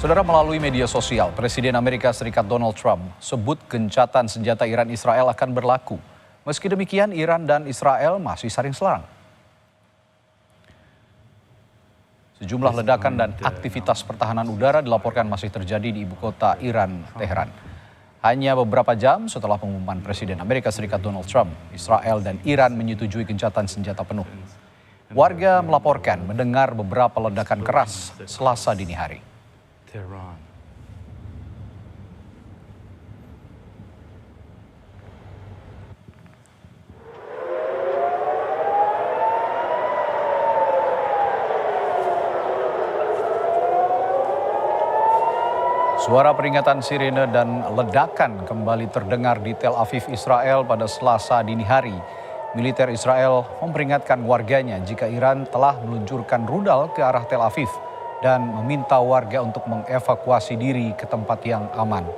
Saudara, melalui media sosial, Presiden Amerika Serikat Donald Trump sebut gencatan senjata Iran Israel akan berlaku. Meski demikian, Iran dan Israel masih saling serang. Sejumlah ledakan dan aktivitas pertahanan udara dilaporkan masih terjadi di ibu kota Iran, Teheran. Hanya beberapa jam setelah pengumuman Presiden Amerika Serikat Donald Trump, Israel dan Iran menyetujui gencatan senjata penuh. Warga melaporkan mendengar beberapa ledakan keras Selasa dini hari. Suara peringatan sirene dan ledakan kembali terdengar di Tel Aviv, Israel pada Selasa dini hari. Militer Israel memperingatkan warganya jika Iran telah meluncurkan rudal ke arah Tel Aviv dan meminta warga untuk mengevakuasi diri ke tempat yang aman.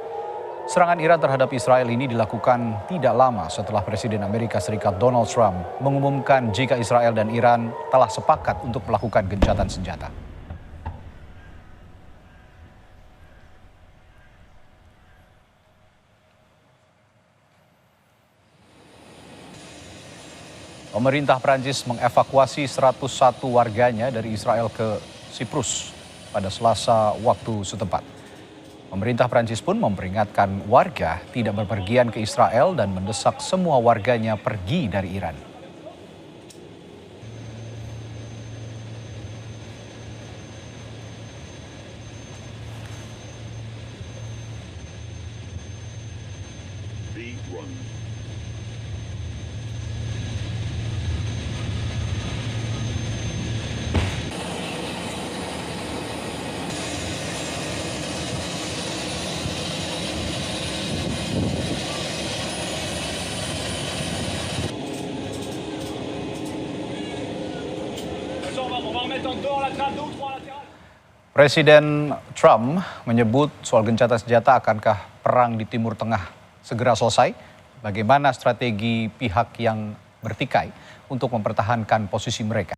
Serangan Iran terhadap Israel ini dilakukan tidak lama setelah Presiden Amerika Serikat Donald Trump mengumumkan jika Israel dan Iran telah sepakat untuk melakukan gencatan senjata. Pemerintah Prancis mengevakuasi 101 warganya dari Israel ke Siprus pada Selasa waktu setempat. Pemerintah Prancis pun memperingatkan warga tidak berpergian ke Israel dan mendesak semua warganya pergi dari Iran. Presiden Trump menyebut soal gencatan senjata akankah perang di Timur Tengah segera selesai? Bagaimana strategi pihak yang bertikai untuk mempertahankan posisi mereka?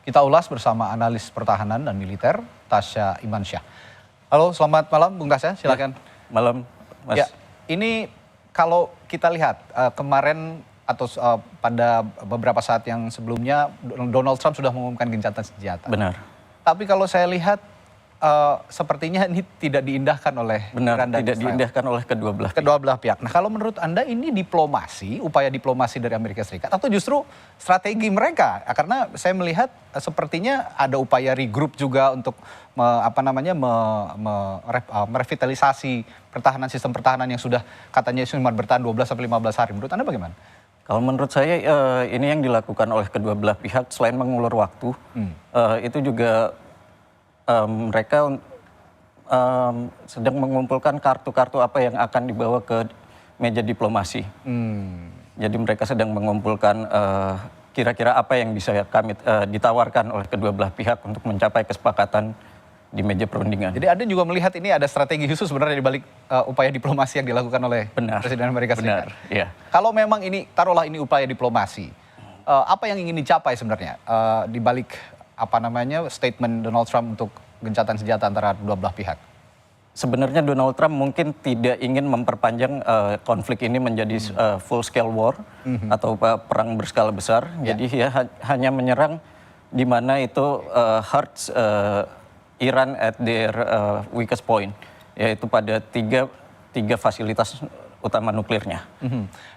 Kita ulas bersama analis pertahanan dan militer, Tasya Imansyah. Halo, selamat malam Bung Tasya, silakan. Malam, Mas. Ya, ini kalau kita lihat kemarin atau pada beberapa saat yang sebelumnya Donald Trump sudah mengumumkan gencatan senjata. Benar. Tapi kalau saya lihat sepertinya ini tidak diindahkan oleh Iran dan tidak Israel. diindahkan oleh kedua belah pihak. Nah, kalau menurut Anda ini diplomasi, upaya diplomasi dari Amerika Serikat atau justru strategi mereka? Karena saya melihat sepertinya ada upaya regroup juga untuk merevitalisasi pertahanan, sistem pertahanan yang sudah katanya cuma bertahan 12 sampai 15 hari. Menurut Anda bagaimana? Kalau menurut saya ini yang dilakukan oleh kedua belah pihak selain mengulur waktu, itu juga mereka sedang mengumpulkan kartu-kartu apa yang akan dibawa ke meja diplomasi. Jadi mereka sedang mengumpulkan kira-kira apa yang bisa kami ditawarkan oleh kedua belah pihak untuk mencapai kesepakatan di meja perundingan. Jadi Anda juga melihat ini ada strategi khusus sebenarnya di balik upaya diplomasi yang dilakukan oleh Presiden Amerika Serikat. Benar, iya. Kalau memang ini, taruhlah ini upaya diplomasi, apa yang ingin dicapai sebenarnya di balik statement Donald Trump untuk gencatan senjata antara dua belah pihak? Sebenarnya Donald Trump mungkin tidak ingin memperpanjang konflik ini menjadi full scale war atau perang berskala besar. Jadi ya hanya menyerang di mana itu hurts Iran at their weakest point, yaitu pada tiga fasilitas utama nuklirnya.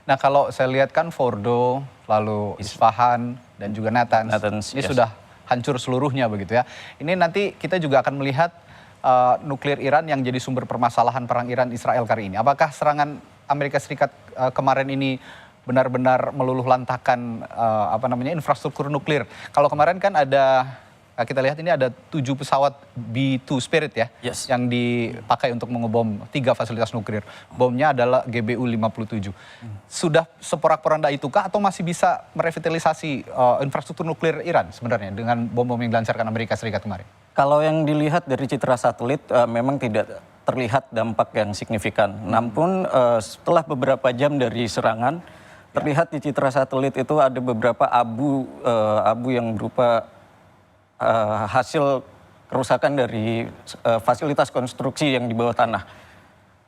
Nah, kalau saya lihat kan Fordo, lalu Isfahan dan juga Natanz, ini sudah hancur seluruhnya begitu ya. Ini nanti kita juga akan melihat nuklir Iran yang jadi sumber permasalahan perang Iran-Israel kali ini. Apakah serangan Amerika Serikat kemarin ini benar-benar meluluh lantakan infrastruktur nuklir? Kalau kemarin kan kita lihat ini ada 7 pesawat B-2 Spirit ya, yang dipakai untuk mengebom 3 fasilitas nuklir. Bomnya adalah GBU-57. Sudah seporak-poranda itukah atau masih bisa merevitalisasi infrastruktur nuklir Iran sebenarnya dengan bom-bom yang dilancarkan Amerika Serikat kemarin? Kalau yang dilihat dari citra satelit memang tidak terlihat dampak yang signifikan. Namun setelah beberapa jam dari serangan, terlihat di citra satelit itu ada beberapa abu yang berupa hasil kerusakan dari fasilitas konstruksi yang di bawah tanah.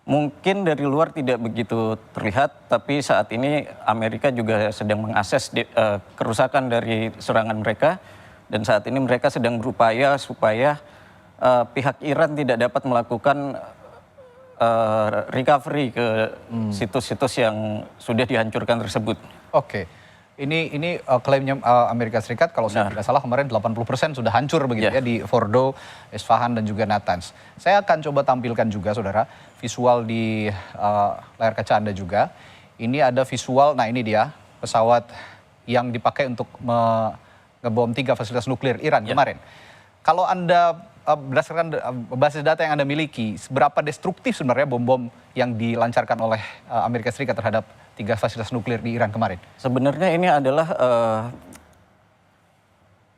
Mungkin dari luar tidak begitu terlihat, tapi saat ini Amerika juga sedang mengakses kerusakan dari serangan mereka, dan saat ini mereka sedang berupaya supaya pihak Iran tidak dapat melakukan recovery ke situs-situs yang sudah dihancurkan tersebut. Oke. Ini klaimnya Amerika Serikat kalau saya tidak salah kemarin 80% sudah hancur begitu ya di Fordo, Isfahan dan juga Natanz. Saya akan coba tampilkan juga saudara visual di layar kaca Anda juga. Ini ada visual, nah ini dia pesawat yang dipakai untuk ngebom 3 fasilitas nuklir Iran kemarin. Kalau Anda berdasarkan basis data yang Anda miliki, seberapa destruktif sebenarnya bom-bom yang dilancarkan oleh Amerika Serikat terhadap 3 fasilitas nuklir di Iran kemarin? Sebenarnya ini adalah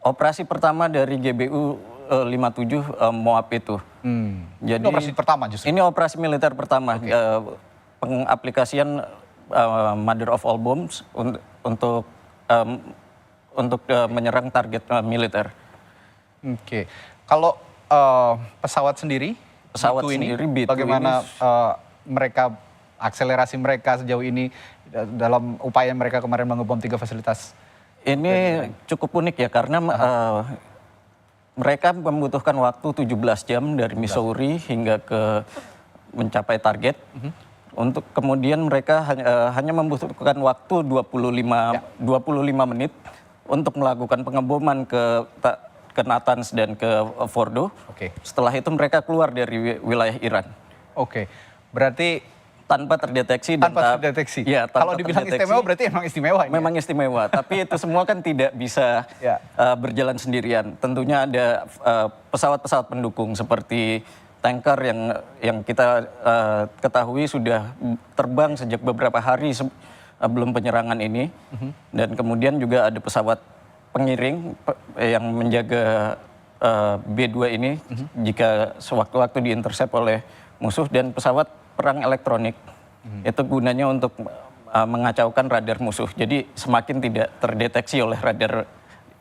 operasi pertama dari GBU 57 Moab itu. Jadi ini operasi pertama justru? Ini operasi militer pertama, pengaplikasian mother of all bombs untuk menyerang target militer. Oke, kalau pesawat sendiri, B2 bagaimana mereka akselerasi mereka sejauh ini dalam upaya mereka kemarin mengebom 3 fasilitas? Ini cukup unik ya karena mereka membutuhkan waktu 17 jam dari Missouri hingga ke mencapai target. Untuk kemudian mereka hanya membutuhkan waktu 25 menit untuk melakukan pengeboman ke Natanz dan ke Fordo. Setelah itu mereka keluar dari wilayah Iran. Berarti tanpa terdeteksi. Ya, kalau dibilang istimewa berarti memang istimewa. Memang istimewa, tapi itu semua kan tidak bisa berjalan sendirian. Tentunya ada pesawat-pesawat pendukung seperti tanker yang kita ketahui sudah terbang sejak beberapa hari sebelum penyerangan ini. Dan kemudian juga ada pesawat pengiring yang menjaga B2 ini jika sewaktu-waktu diintersep oleh musuh, dan pesawat perang elektronik itu gunanya untuk mengacaukan radar musuh. Jadi semakin tidak terdeteksi oleh radar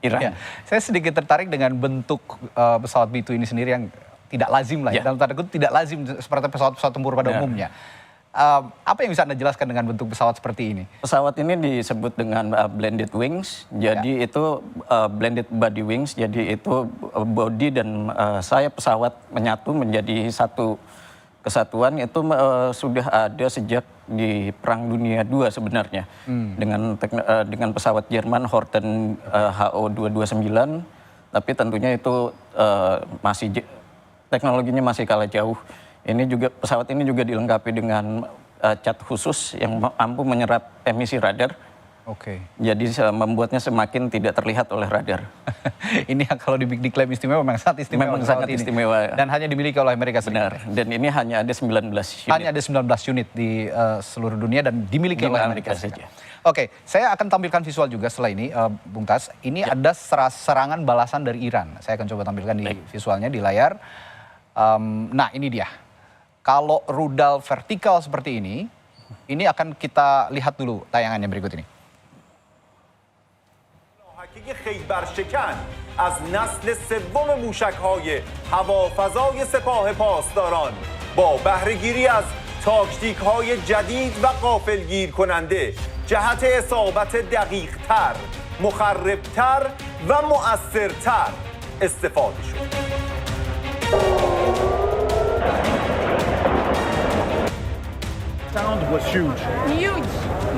Iran. Saya sedikit tertarik dengan bentuk pesawat B2 ini sendiri yang tidak lazim lah. Dalam tanda kutip tidak lazim seperti pesawat-pesawat tempur pada umumnya. Apa yang bisa Anda jelaskan dengan bentuk pesawat seperti ini? Pesawat ini disebut dengan blended wings. Jadi itu blended body wings. Jadi itu body dan sayap pesawat menyatu menjadi satu kesatuan. Itu sudah ada sejak di Perang Dunia II sebenarnya. Dengan pesawat Jerman Horten HO229. Tapi tentunya itu teknologinya masih kalah jauh. Pesawat ini juga dilengkapi dengan cat khusus yang mampu menyerap emisi radar. Jadi membuatnya semakin tidak terlihat oleh radar. Ini yang kalau diklaim istimewa memang sangat istimewa. Memang sangat istimewa. Dan hanya dimiliki oleh Amerika Serikat. Benar. Dan ini hanya ada 19 unit. Hanya ada 19 unit di seluruh dunia dan dimiliki oleh Amerika Serikat. Saya akan tampilkan visual juga setelah ini, Bung Tas. Ini ada serangan balasan dari Iran. Saya akan coba tampilkan di visualnya di layar. Nah ini dia. Kalau rudal vertikal seperti ini akan kita lihat dulu tayangannya berikut ini. خیبرشکن از نسل سوم موشک‌های هوافضای سپاه پاسداران با بهره‌گیری از تاکتیک‌های جدید و غافلگیر کننده جهت اصابت دقیق‌تر، مخرب‌تر و مؤثرتر استفاده شد. Sound was huge.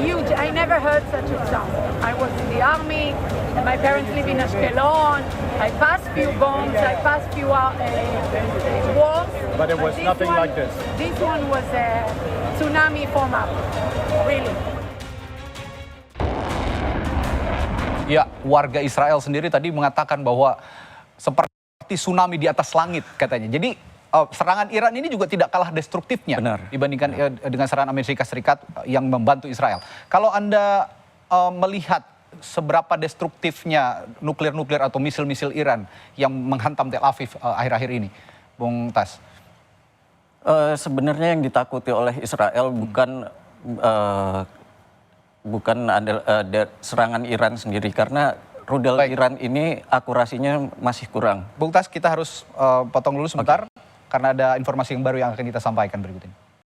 Huge. I never heard such a sound. I was in the army, and my parents live in Ashkelon. I passed few bombs, I passed few walls. But it was nothing like this. This one was a tsunami form up, really. Ya, warga Israel sendiri tadi mengatakan bahwa seperti tsunami di atas langit katanya. Jadi serangan Iran ini juga tidak kalah destruktifnya dibandingkan dengan serangan Amerika Serikat yang membantu Israel. Kalau Anda melihat seberapa destruktifnya nuklir atau misil-misil Iran yang menghantam Tel Aviv akhir-akhir ini, Bung Tas? Sebenarnya yang ditakuti oleh Israel bukan ada serangan Iran sendiri, karena rudal Baik. Iran ini akurasinya masih kurang. Bung Tas, kita harus potong dulu sebentar karena ada informasi yang baru yang akan kita sampaikan berikut ini.